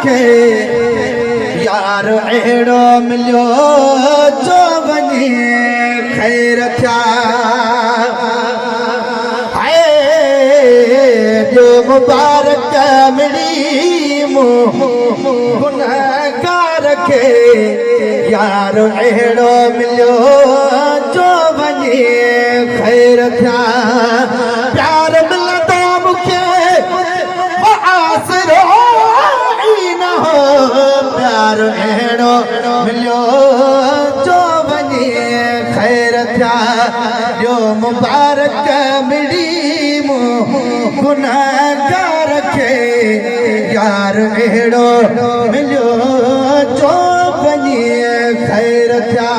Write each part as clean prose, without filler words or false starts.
रखे यार अहिड़ो मिलियो जो वञी ख़ैर थिया जो मुबारक मिली गुनहगार खे यार अहिड़ो मिलियो जो वञी ख़ैर थिया प्यार मिलंदो मूंखे आसरो ई न हो प्यार अहिड़ो मिलियो जो वञी ख़ैर थिया जो मुबारक मिली गुनहगार खे यार अहिड़ो मिलियो जो वञी ख़ैर थिया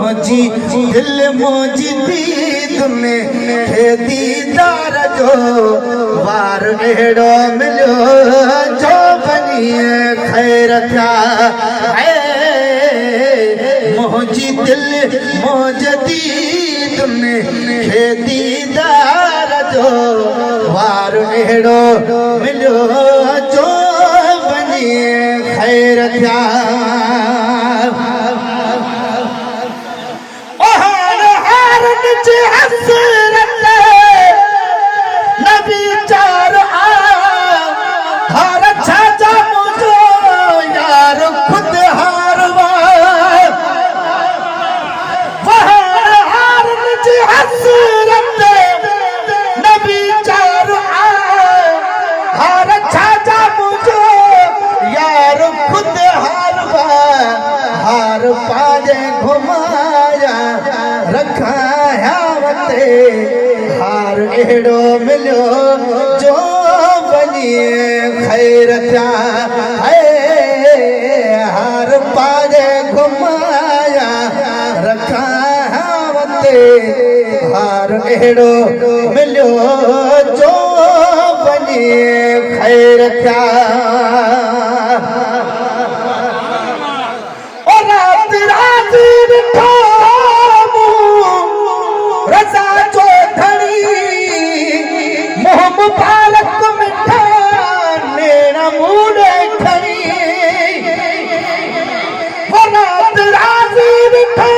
मोजी दिल मोजी दीद में दीदार जो वार अहिड़ो मिलियो जो वञी ख़ैर थिया मोजी दिल मोज दीद में दीदार जो वार अहिड़ो मिलियो जो वञी ख़ैर थिया नबी चार हर छाजा मुझो यार खुद हारवा हार मुझे हसरत नबी चार हर छाजा मुझो यार खुद हारवा हार पाजे घुमाया रखाया हार अहिड़ो मिलियो जो वञी ख़ैर थिया हार पाजे घुमाया रखावते हार अहिड़ो मिलियो जो वञी ख़ैर थिया मुबारक मिठा नेण मूड़े खड़ी रात राज़ी मिठा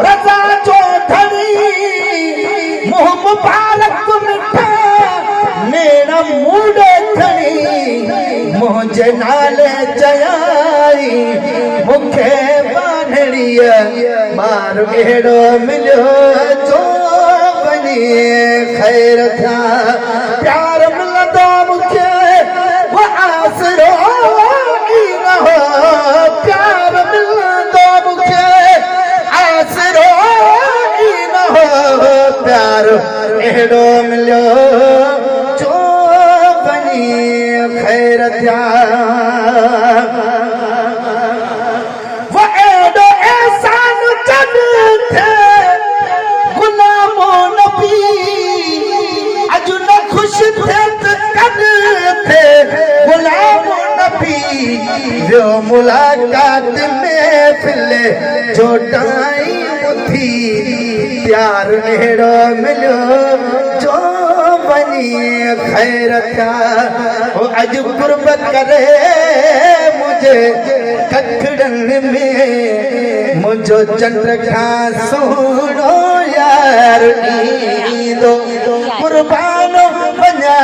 रज़ा जो धड़ी मुँह मुबारक मिठा नेण मूड़े खड़ी मुंहिंजे नाले चयाई मूंखे बांधड़ीअ मार अहिड़ो मिलियो जो ख़ैर थिया प्यार मिलंदो मूंखे वो आसरो ई न हो प्यार मिलंदो मूंखे आसरो ई न हो प्यार अहिड़ो मिलियो जो वञी ख़ैर थिया वो एॾो एहसान जन थे अजु न खुश थे कद थे गुलाम नबी जो मुलाकात में फिले जो टाइम थी प्यार अहिड़ो मिलियो जो वञी ख़ैर थिया वो अजु कुर्ब करे मुझे कखड़नि में मुझो चंड खां सुहिणो यार ईंदो कुर्बानो वञा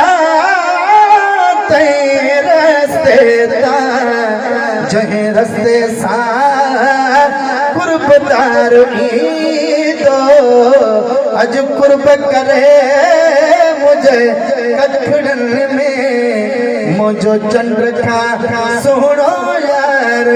तंहिं रस्ते तां जंहिं रस्ते सां कुर्बदार ईंदो अॼु कुर्ब करे मुझे कखड़नि में मुझो चंड खां सुहिणो यार